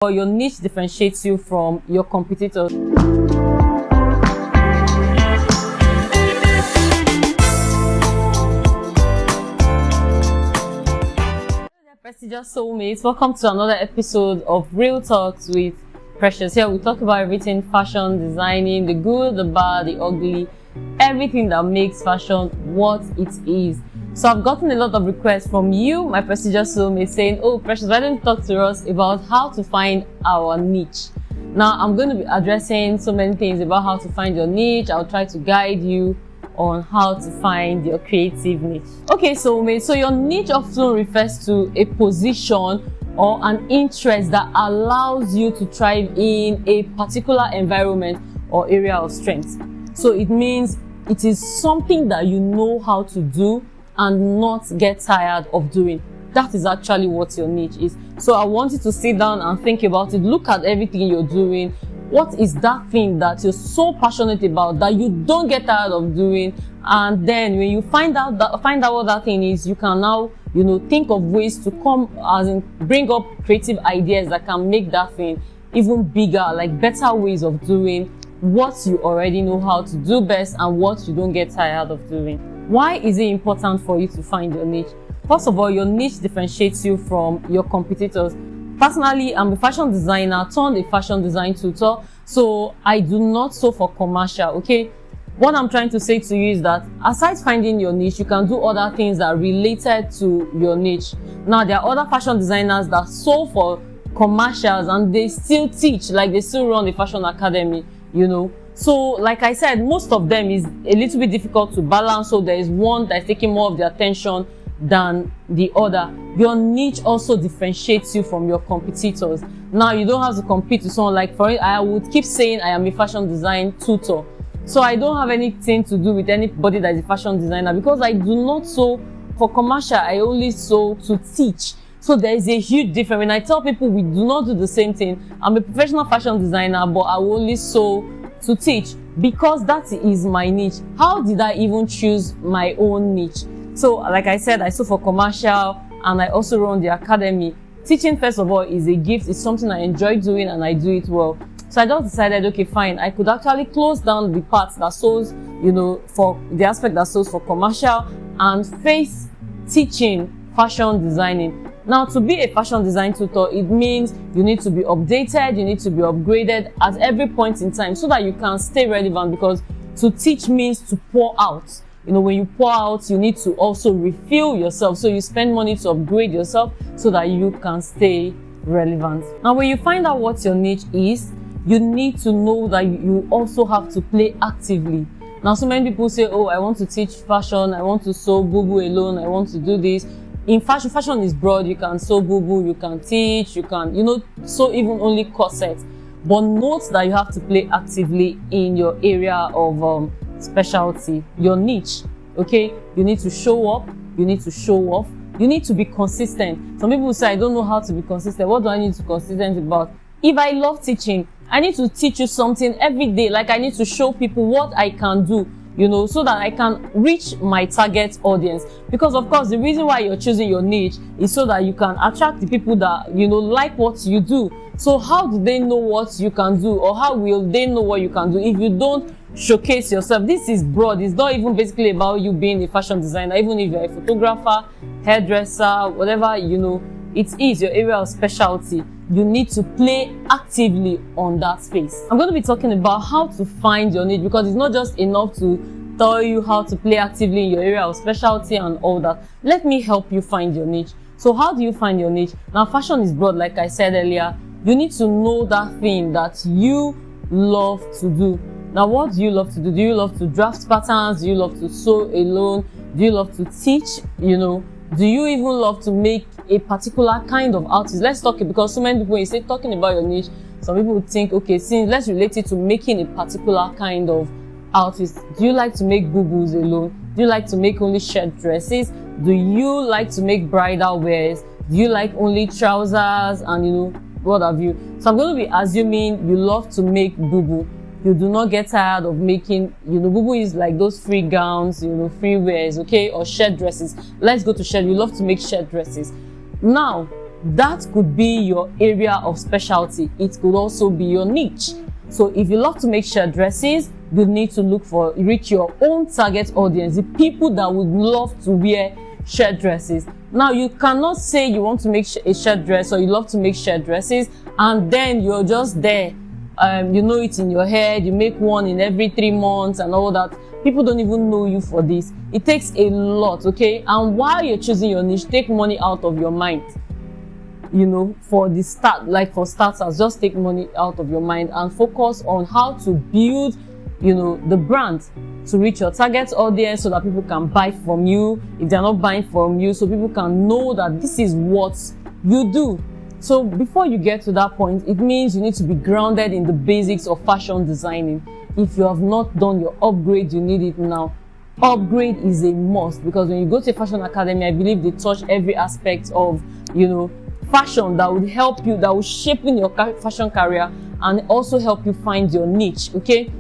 Or your niche differentiates you from your competitors. Prestigious soulmates, welcome to another episode of Real Talks with Precious. Here we talk about everything fashion, designing, the good, the bad, the ugly, everything that makes fashion what it is. So I've gotten a lot of requests from you, my prestigious soulmates, saying, oh Precious, why don't you talk to us about how to find our niche? Now I'm going to be addressing so many things about how to find your niche. I'll try to guide you on how to find your creative niche. Okay, soulmates, so your niche often refers to a position or an interest that allows you to thrive in a particular environment or area of strength. So it means it is something that you know how to do and not get tired of doing. That is actually what your niche is. So I want you to sit down and think about it. Look at everything you're doing. What is that thing that you're so passionate about that you don't get tired of doing? And then when you find out what that thing is, you can now, think of ways to bring up creative ideas that can make that thing even bigger, like better ways of doing what you already know how to do best and what you don't get tired of doing. Why is it important for you to find your niche? First of all, your niche differentiates you from your competitors. Personally, I'm a fashion designer turned a fashion design tutor, so I do not sew for commercial, okay? What I'm trying to say to you is that aside finding your niche, you can do other things that are related to your niche. Now, there are other fashion designers that sew for commercials and they still teach, like they still run a fashion academy, So, like I said, most of them is a little bit difficult to balance, so there is one that's taking more of the attention than the other. Your niche also differentiates you from your competitors. Now, you don't have to compete with someone like, for it, I would keep saying I am a fashion design tutor. So I don't have anything to do with anybody that is a fashion designer because I do not sew for commercial. I only sew to teach. So there is a huge difference. When I tell people we do not do the same thing, I'm a professional fashion designer, but I will only sew to teach because that is my niche. How did I even choose my own niche? So like I said, I sew for commercial and I also run the academy. Teaching, first of all, is a gift. It's something I enjoy doing and I do it well. So I just decided, okay, fine, I could actually close down the part that sews, for the aspect that sews for commercial and face teaching fashion designing. Now, to be a fashion design tutor, it means you need to be updated, you need to be upgraded at every point in time so that you can stay relevant, because to teach means to pour out. When you pour out, you need to also refill yourself. So you spend money to upgrade yourself so that you can stay relevant. Now, when you find out what your niche is, you need to know that you also have to play actively. Now, so many people say, oh, I want to teach fashion, I want to sew boo-boo alone, I want to do this. In fashion is broad. You can sew boo-boo, you can teach, you can, sew even only corsets. But note that you have to play actively in your area of specialty, your niche, okay? You need to show up, you need to show off, you need to be consistent. Some people say, I don't know how to be consistent. What do I need to be consistent about? If I love teaching, I need to teach you something every day. Like I need to show people what I can do, so that I can reach my target audience. Because of course, the reason why you're choosing your niche is so that you can attract the people that, like what you do. So how do they know what you can do, or how will they know what you can do if you don't showcase yourself? This is broad. It's not even basically about you being a fashion designer. Even if you're a photographer, hairdresser, whatever, it is your area of specialty. You need to play actively on that space. I'm going to be talking about how to find your niche, because it's not just enough to tell you how to play actively in your area of specialty and all that. Let me help you find your niche. So how do you find your niche? Now, fashion is broad, like I said earlier. You need to know that thing that you love to do. Now, what do you love to do? Do you love to draft patterns? Do you love to sew alone? Do you love to teach? Do you even love to make a particular kind of outfit? Let's talk it, because so many people, when you say talking about your niche, some people would think, okay, let's relate it to making a particular kind of outfit. Do you like to make boo-boos alone? Do you like to make only shirt dresses? Do you like to make bridal wears? Do you like only trousers and, what have you? So I'm going to be assuming you love to make boo-boo. You do not get tired of making, boo-boo is like those free gowns, free wears, okay? Or shirt dresses. Let's go to shirt. You love to make shirt dresses. Now, that could be your area of specialty. It could also be your niche. So if you love to make shirt dresses, you need to reach your own target audience, the people that would love to wear shirt dresses. Now, you cannot say you want to make a shirt dress or you love to make shirt dresses and then you're just there. You know it in your head, you make one in every 3 months and all that. People don't even know you for this. It takes a lot, okay? And while you're choosing your niche, take money out of your mind. You know, for the start, like for starters, just take money out of your mind and focus on how to build, you know, the brand to reach your target audience so that people can buy from you if they're not buying from you, so people can know that this is what you do. So before you get to that point, it means you need to be grounded in the basics of fashion designing. If you have not done your upgrade, you need it now. Upgrade is a must, because when you go to a fashion academy, I believe they touch every aspect of, you know, fashion that would help you, that will shape in your fashion career and also help you find your niche, okay?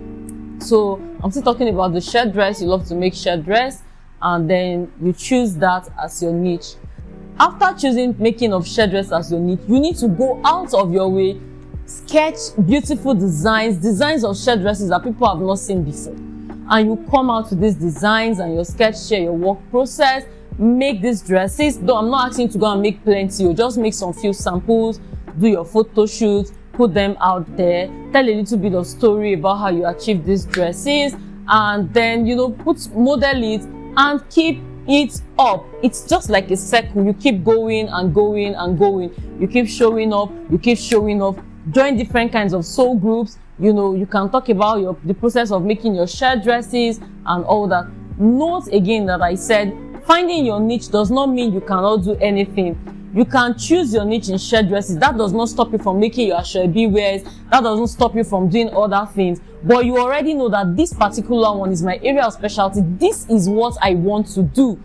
So I'm still talking about the shirt dress. You love to make shirt dress and then you choose that as your niche. After choosing making of shirt dress as your niche, you need to go out of your way, sketch beautiful designs of shirt dresses that people have not seen before. And you come out with these designs and your sketch, share your work process, make these dresses. Though I'm not asking you to go and make plenty, you just make some few samples, do your photo shoot, put them out there, tell a little bit of story about how you achieved these dresses, and then, you know, model it and keep it up. It's just like a circle. You keep going and going and going. You keep showing up, you keep showing up. Join different kinds of soul groups. You know, you can talk about the process of making your shirt dresses and all that. Note again that I said finding your niche does not mean you cannot do anything. You can choose your niche in shirt dresses. That does not stop you from making your Asoebi wears. That doesn't stop you from doing other things. But you already know that this particular one is my area of specialty. This is what I want to do.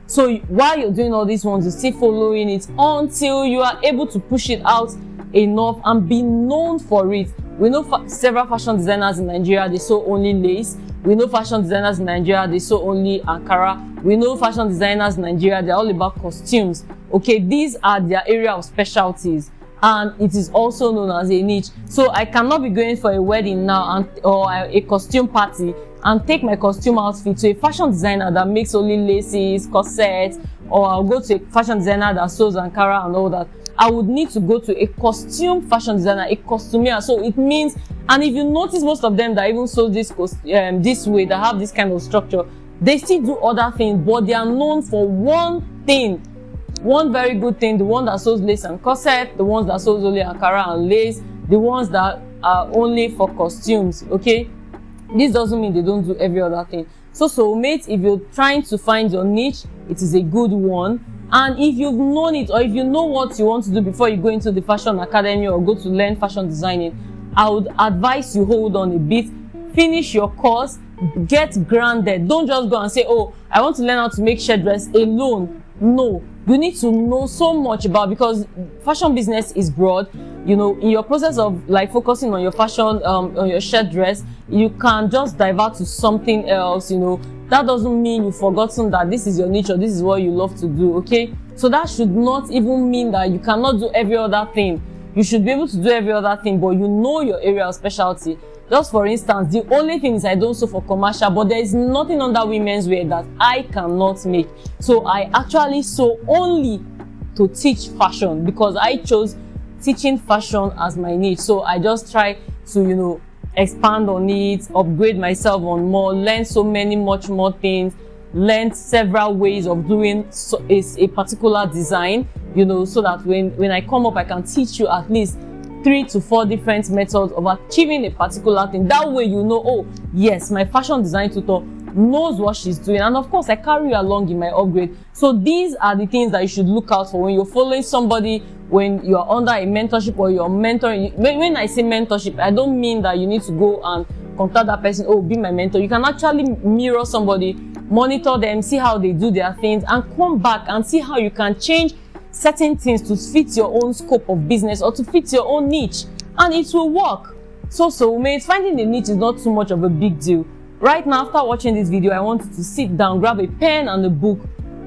So while you're doing all these ones, you still following it until you are able to push it out enough and be known for it. We know several fashion designers in Nigeria, they sew only lace. We know fashion designers in Nigeria, they sew only Ankara. We know fashion designers in Nigeria, they're all about costumes. Okay, these are their area of specialties. And it is also known as a niche. So I cannot be going for a wedding now or a costume party and take my costume outfit to a fashion designer that makes only laces, corsets, or I'll go to a fashion designer that sews Ankara and all that. I would need to go to a costume fashion designer, a costumier. So it means, and if you notice, most of them that even sew this way, that have this kind of structure, they still do other things, but they are known for one thing, one very good thing. The one that sews lace and corset, the ones that sews only Ankara and lace, the ones that are only for costumes. Okay, this doesn't mean they don't do every other thing. So soulmate, if you're trying to find your niche, it is a good one. And if you've known it, or if you know what you want to do before you go into the fashion academy or go to learn fashion designing, I would advise you hold on a bit, finish your course, get grounded. Don't just go and say, oh, I want to learn how to make shirt dress alone. No, you need to know so much about, because fashion business is broad. You know, in your process of like focusing on your fashion, on your shirt dress, you can just divert to something else. You know, that doesn't mean you've forgotten that this is your niche or this is what you love to do. Okay, so that should not even mean that you cannot do every other thing. You should be able to do every other thing, but you know your area of specialty. Just for instance, the only thing is I don't sew for commercial, but there is nothing under women's wear that I cannot make. So I actually sew only to teach fashion, because I chose teaching fashion as my niche. So I just try to, you know, expand on it, upgrade myself on more, learn so many much more things, learn several ways of doing a particular design, you know, so that when I come up, I can teach you at least 3 to 4 different methods of achieving a particular thing. That way you know, oh yes, my fashion design tutor knows what she's doing. And of course, I carry you along in my upgrade. So these are the things that you should look out for when you're following somebody, when you're under a mentorship or you're mentoring. When I say mentorship, I don't mean that you need to go and contact that person, oh, be my mentor. You can actually mirror somebody, monitor them, see how they do their things, and come back and see how you can change certain things to fit your own scope of business or to fit your own niche, and it will work. So finding a niche is not too much of a big deal. Right now, after watching this video, I want you to sit down, grab a pen and a book,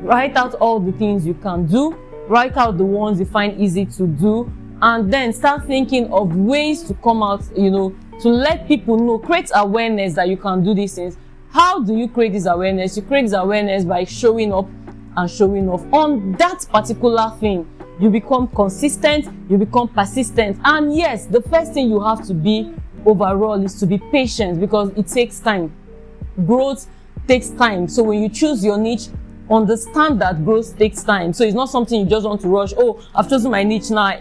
write out all the things you can do, write out the ones you find easy to do, and then start thinking of ways to come out, to let people know, create awareness that you can do these things. How do you create this awareness? You create this awareness by showing up and showing off on that particular thing. You become consistent, you become persistent. And yes, the first thing you have to be overall is to be patient, because it takes time. Growth takes time. So when you choose your niche, understand that growth takes time. So it's not something you just want to rush. Oh, I've chosen my niche now,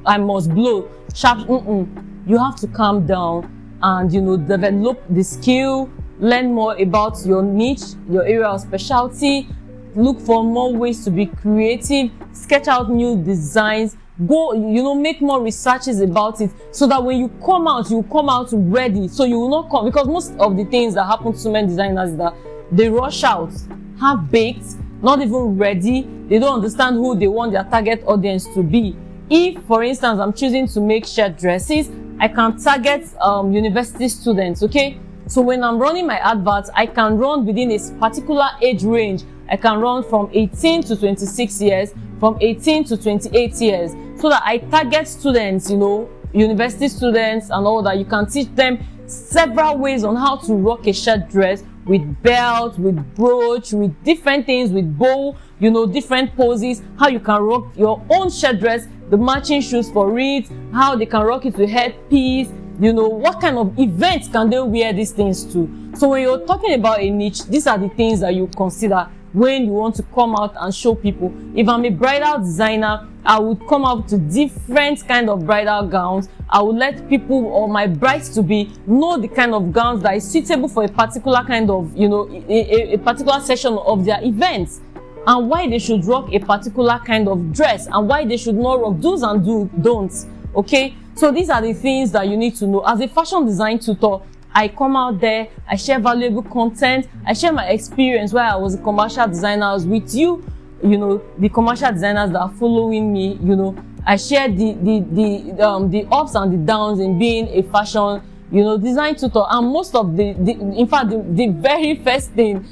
I must blow sharp. You have to calm down and, develop the skill, learn more about your niche, your area of specialty, look for more ways to be creative, sketch out new designs, go, make more researches about it, so that when you come out ready. So you will not come, because most of the things that happen to many designers is that they rush out, half-baked, not even ready. They don't understand who they want their target audience to be. If, for instance, I'm choosing to make shirt dresses, I can target university students, okay? So when I'm running my adverts, I can run within a particular age range. I can run from 18 to 26 years, from 18 to 28 years, so that I target students, university students and all that. You can teach them several ways on how to rock a shirt dress with belt, with brooch, with different things, with bow, different poses, how you can rock your own shirt dress, the matching shoes for it, how they can rock it with headpiece, what kind of events can they wear these things to. So when you're talking about a niche, these are the things that you consider when you want to come out and show people. If I'm a bridal designer, I would come out to different kind of bridal gowns. I would let people, or my brides to be, know the kind of gowns that is suitable for a particular kind of, a particular session of their events, and why they should rock a particular kind of dress, and why they should not rock do's and don'ts. Okay, so these are the things that you need to know. As a fashion design tutor, I come out there, I share valuable content, I share my experience where I was a commercial designer with you, the commercial designers that are following me. I share the ups and the downs in being a fashion, design tutor. And most of in fact, the very first thing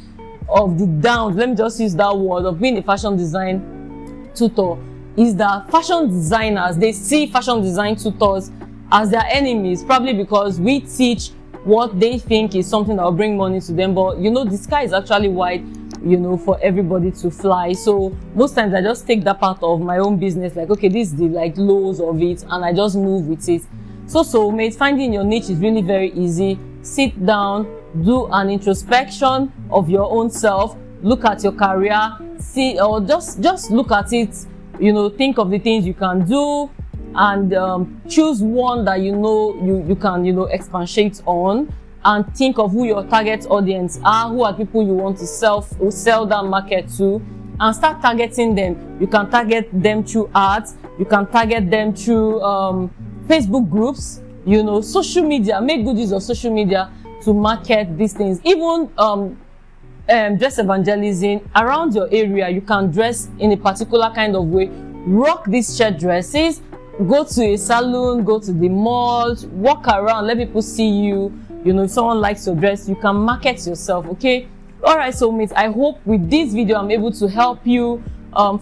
of the downs, let me just use that word, of being a fashion design tutor, is that fashion designers, they see fashion design tutors as their enemies, probably because we teach what they think is something that will bring money to them. But the sky is actually wide, for everybody to fly. So most times I just take that part of my own business, like, okay, this is the lows of it, and I just move with it. So soulmates, finding your niche is really very easy. Sit down, do an introspection of your own self, look at your career, see, or just look at it, think of the things you can do, and choose one that you can expatiate on, and think of who your target audience are, who are people you want to sell that market to, and start targeting them. You can target them through ads, you can target them through Facebook groups, social media. Make good use of social media to market these things. Even dress evangelism around your area. You can dress in a particular kind of way, rock these shirt dresses, go to a salon, go to the mall, walk around, let people see you. If someone likes your dress, you can market yourself. Okay, all right, soulmates, I hope with this video I'm able to help you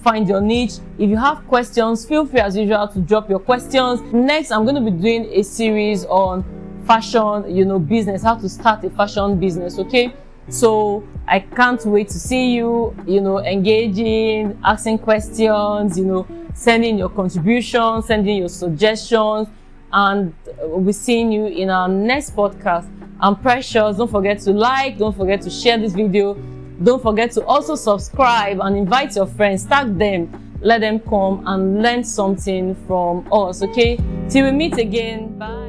find your niche. If you have questions, feel free as usual to drop your questions. Next, I'm going to be doing a series on fashion, business, how to start a fashion business. Okay, so I can't wait to see you, engaging, asking questions, sending your contributions, sending your suggestions, and we'll be seeing you in our next podcast. I'm Precious. Don't forget to like, don't forget to share this video, don't forget to also subscribe and invite your friends, tag them, let them come and learn something from us. Okay, till we meet again, bye.